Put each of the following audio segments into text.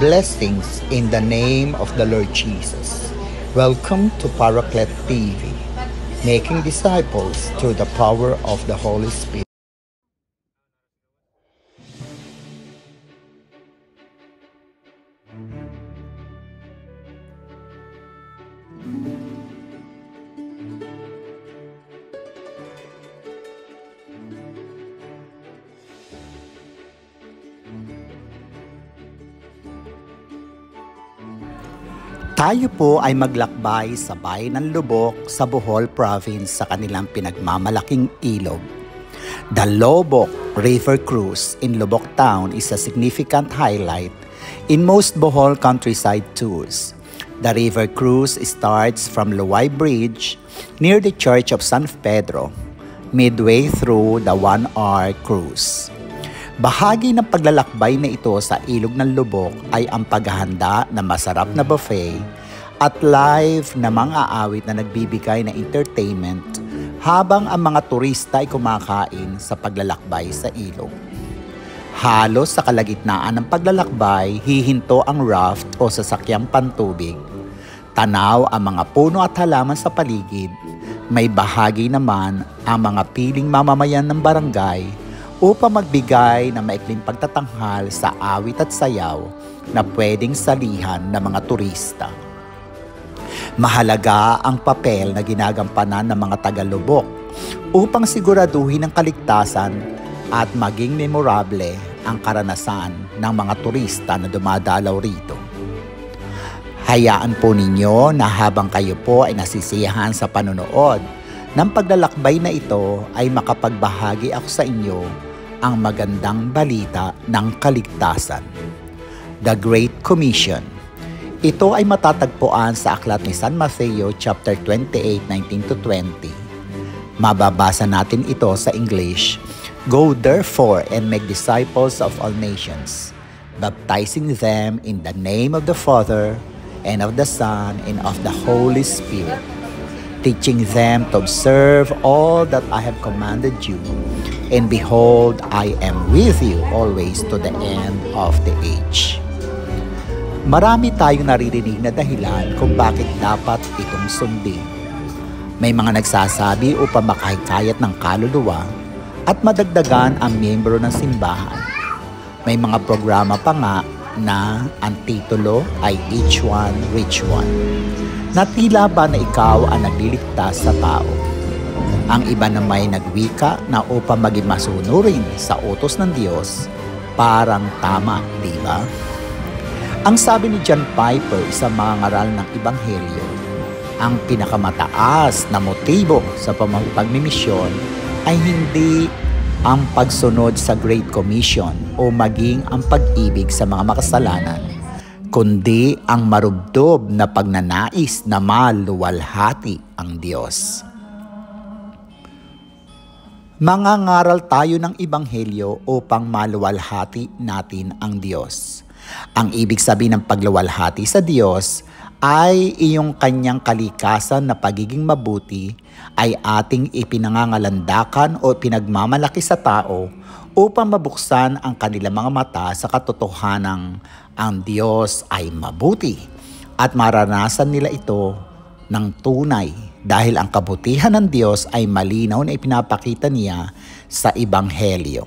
Blessings in the name of the Lord Jesus. Welcome to Paraclet TV, making disciples through the power of the Holy Spirit. Tayo po ay maglakbay sa bayan ng Lubok sa Bohol Province sa kanilang pinagmamalaking ilog. The Lobok River Cruise in Lubok Town is a significant highlight in most Bohol countryside tours. The river cruise starts from Luway Bridge near the Church of San Pedro, midway through the 1-hour cruise. Bahagi ng paglalakbay na ito sa ilog ng Lubok ay ang paghahanda ng masarap na buffet at live na mga awit na nagbibigay ng entertainment habang ang mga turista ay kumakain sa paglalakbay sa ilog. Halos sa kalagitnaan ng paglalakbay, hihinto ang raft o sasakyang pantubig. Tanaw ang mga puno at halaman sa paligid. May bahagi naman ang mga piling mamamayan ng barangay upang magbigay ng maikling pagtatanghal sa awit at sayaw na pwedeng salihan ng mga turista. Mahalaga ang papel na ginagampanan ng mga taga-Lubok upang siguraduhin ang kaligtasan at maging memorable ang karanasan ng mga turista na dumadalaw rito. Hayaan po ninyo na habang kayo po ay nasisiyahan sa panonood ng paglalakbay na ito ay makapagbahagi ako sa inyo ang magandang balita ng kaligtasan. The Great Commission. Ito ay matatagpuan sa aklat ni San Mateo chapter 28, 19-20. Mababasa natin ito sa English. Go therefore and make disciples of all nations, baptizing them in the name of the Father and of the Son and of the Holy Spirit, teaching them to observe all that I have commanded you. And behold, I am with you always to the end of the age. Marami tayong naririnig na dahilan kung bakit dapat itong sundin. May mga nagsasabi upang makahikayat ng kaluluwa at madagdagan ang miyembro ng simbahan. May mga programa pa nga na ang titulo ay Each One, Reach One, na tila ba na ikaw ang nagliligtas sa tao. Ang iba na may nagwika na upang maging masunurin sa utos ng Diyos, parang tama, di ba? Ang sabi ni John Piper sa mga ngaral ng Ebanghelyo, ang pinakamataas na motibo sa pagmimisyon ay hindi ang pagsunod sa Great Commission o maging ang pag-ibig sa mga makasalanan, kundi ang marubdob na pagnanais na maluwalhati ang Diyos. Mangangaral tayo ng Ebanghelyo upang maluwalhati natin ang Diyos. Ang ibig sabihin ng pagluwalhati sa Diyos ay iyong kanyang kalikasan na pagiging mabuti ay ating ipinangangalandakan o pinagmamalaki sa tao upang mabuksan ang kanilang mga mata sa katotohanang ang Diyos ay mabuti at maranasan nila ito ng tunay dahil ang kabutihan ng Diyos ay malinaw na ipinapakita niya sa Ebanghelyo.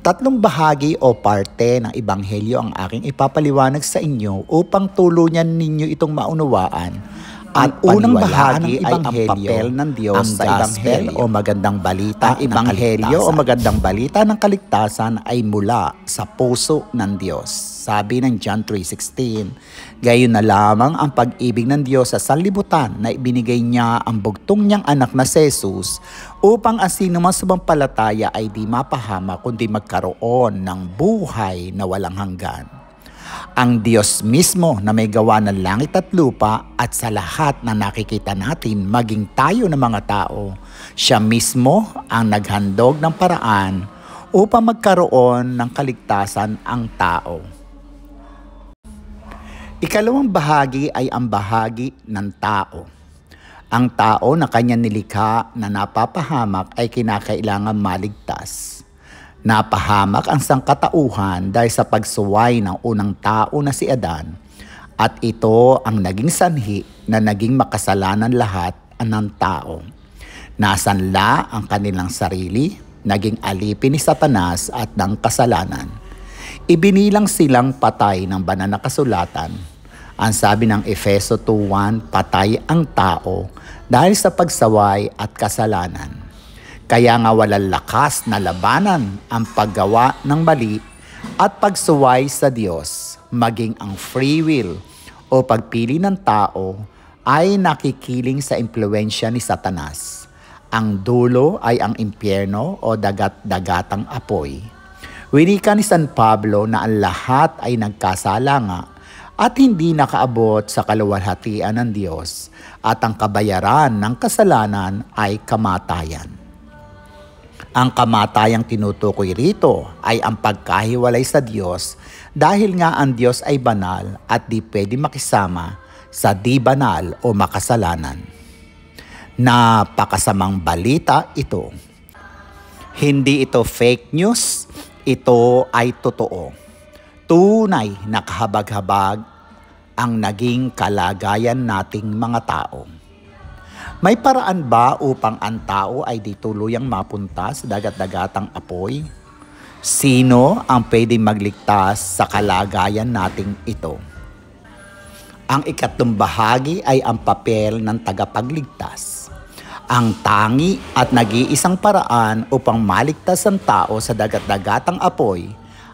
Tatlong bahagi o parte ng Ebanghelyo ang aking ipapaliwanag sa inyo upang tuluyan ninyo itong maunawaan. Ang unang bahagi ay ang papel ng Diyos sa Ebanghelyo o magandang balita. Ang Ebanghelyo o magandang balita ng kaligtasan ay mula sa puso ng Diyos. Sabi ng John 3:16, gayon na lamang ang pag-ibig ng Diyos sa sanlibutan na ibinigay niya ang bugtong niyang anak na si Jesus upang ang sinumang sumampalataya ay di mapahama kundi magkaroon ng buhay na walang hanggan. Ang Diyos mismo na may gawa ng langit at lupa at sa lahat na nakikita natin maging tayo ng mga tao, siya mismo ang naghandog ng paraan upang magkaroon ng kaligtasan ang tao. Ikalawang bahagi ay ang bahagi ng tao. Ang tao na kanya nilikha na napapahamak ay kinakailangan maligtas. Napahamak ang sangkatauhan dahil sa pagsuway ng unang tao na si Adan, at ito ang naging sanhi na naging makasalanan lahat ng tao. Nasanla ang kanilang sarili, naging alipin ni Satanas at ng kasalanan. Ibinilang silang patay ng banal na kasulatan. Ang sabi ng Efeso 2:1, patay ang tao dahil sa pagsaway at kasalanan. Kaya nga walang lakas na labanan ang paggawa ng mali at pagsuway sa Diyos, maging ang free will o pagpili ng tao ay nakikiling sa impluensya ni Satanas. Ang dulo ay ang impyerno o dagat-dagatang apoy. Winika ni San Pablo na ang lahat ay nagkasala nga at hindi nakaabot sa kaluwalhatian ng Diyos at ang kabayaran ng kasalanan ay kamatayan. Ang kamatayang tinutukoy rito ay ang pagkahiwalay sa Diyos dahil nga ang Diyos ay banal at di pwede makisama sa di banal o makasalanan. Napakasamang balita ito. Hindi ito fake news, ito ay totoo. Tunay na kahabag-habag ang naging kalagayan nating mga tao. May paraan ba upang ang tao ay di tuluyang mapunta sa dagat-dagatang apoy? Sino ang pwedeng magligtas sa kalagayan nating ito? Ang ikatlong bahagi ay ang papel ng tagapagligtas. Ang tangi at nag-iisang paraan upang maligtas ang tao sa dagat-dagatang apoy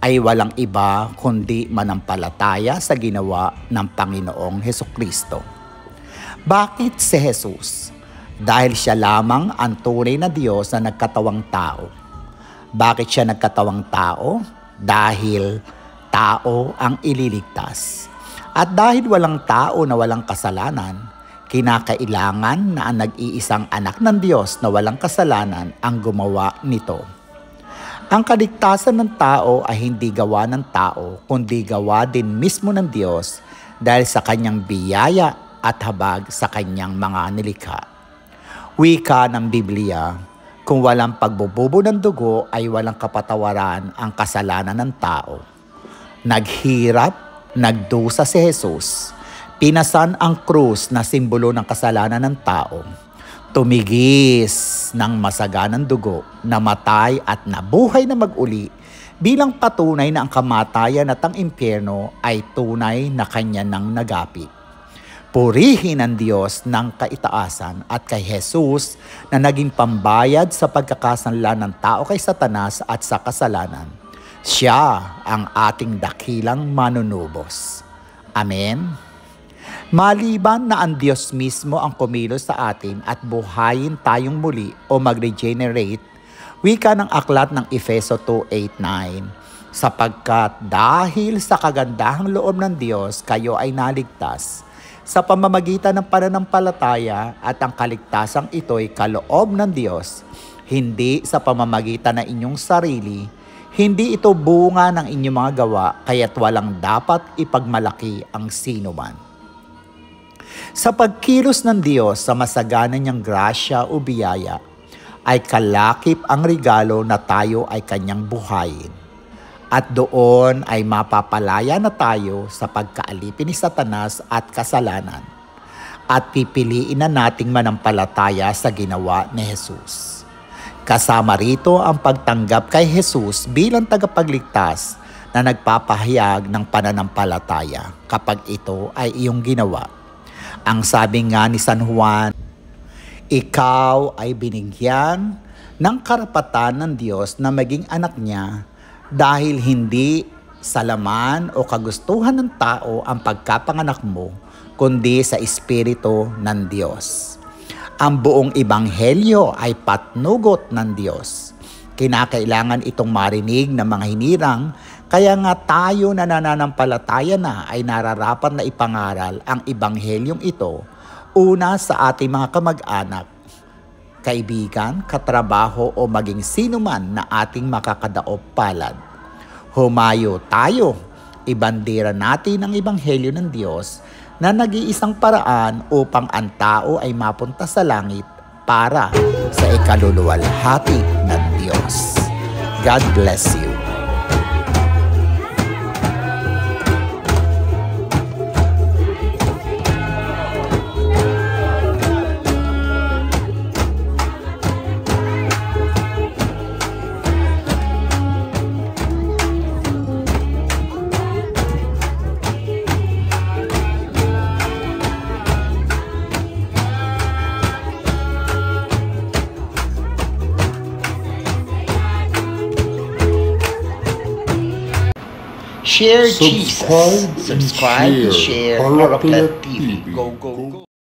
ay walang iba kundi manampalataya sa ginawa ng Panginoong Hesukristo. Bakit si Jesus? Dahil siya lamang ang tunay na Diyos na nagkatawang tao. Bakit siya nagkatawang tao? Dahil tao ang ililigtas. At dahil walang tao na walang kasalanan, kinakailangan na ang nag-iisang anak ng Diyos na walang kasalanan ang gumawa nito. Ang kaligtasan ng tao ay hindi gawa ng tao, kundi gawa din mismo ng Diyos dahil sa kanyang biyaya at habag sa kanyang mga nilikha. Wika ng Biblia, kung walang pagbububo ng dugo ay walang kapatawaran ang kasalanan ng tao. Naghirap, nagdusa si Jesus. Pinasan ang krus na simbolo ng kasalanan ng tao. Tumigis ng masaganang dugo, namatay at nabuhay na mag-uli bilang patunay na ang kamatayan at ang impyerno ay tunay na kanya nang nagapi. Purihin ang Diyos ng kaitaasan at kay Jesus na naging pambayad sa pagkakasanla ng tao kay Satanas at sa kasalanan. Siya ang ating dakilang manunubos. Amen. Maliban na ang Diyos mismo ang kumilos sa atin at buhayin tayong muli o mag-regenerate, wika ng aklat ng Efeso 2:8-9, sapagkat dahil sa kagandahang loob ng Diyos kayo ay naligtas, sa pamamagitan ng pananampalataya at ang kaligtasang ito'y kaloob ng Diyos, hindi sa pamamagitan ng inyong sarili, hindi ito bunga ng inyong mga gawa, kaya't walang dapat ipagmalaki ang sinuman. Sa pagkilos ng Diyos sa masagana niyang grasya o biyaya, ay kalakip ang regalo na tayo ay kanyang buhayin. At doon ay mapapalaya na tayo sa pagkaalipin ni Satanas at kasalanan. At pipiliin na nating manampalataya sa ginawa ni Jesus. Kasama rito ang pagtanggap kay Jesus bilang tagapagligtas na nagpapahayag ng pananampalataya kapag ito ay iyong ginawa. Ang sabi nga ni San Juan, ikaw ay binigyan ng karapatan ng Diyos na maging anak niya dahil hindi sa laman o kagustuhan ng tao ang pagkapanganak mo, kundi sa Espiritu ng Diyos. Ang buong ebanghelyo ay patnugot ng Diyos. Kinakailangan itong marinig ng mga hinirang, kaya nga tayo na nananampalataya na ay nararapat na ipangaral ang ebanghelyong ito, una sa ating mga kamag-anak, kaibigan, katrabaho o maging sino man na ating makakadaop palad. Humayo tayo, ibandera natin ang ebanghelyo ng Diyos na nag-iisang paraan upang ang tao ay mapunta sa langit para sa ikaluluwalhati ng Diyos. God bless you. Share, cheese. Subscribe, share, Orocle TV. Go, go, go.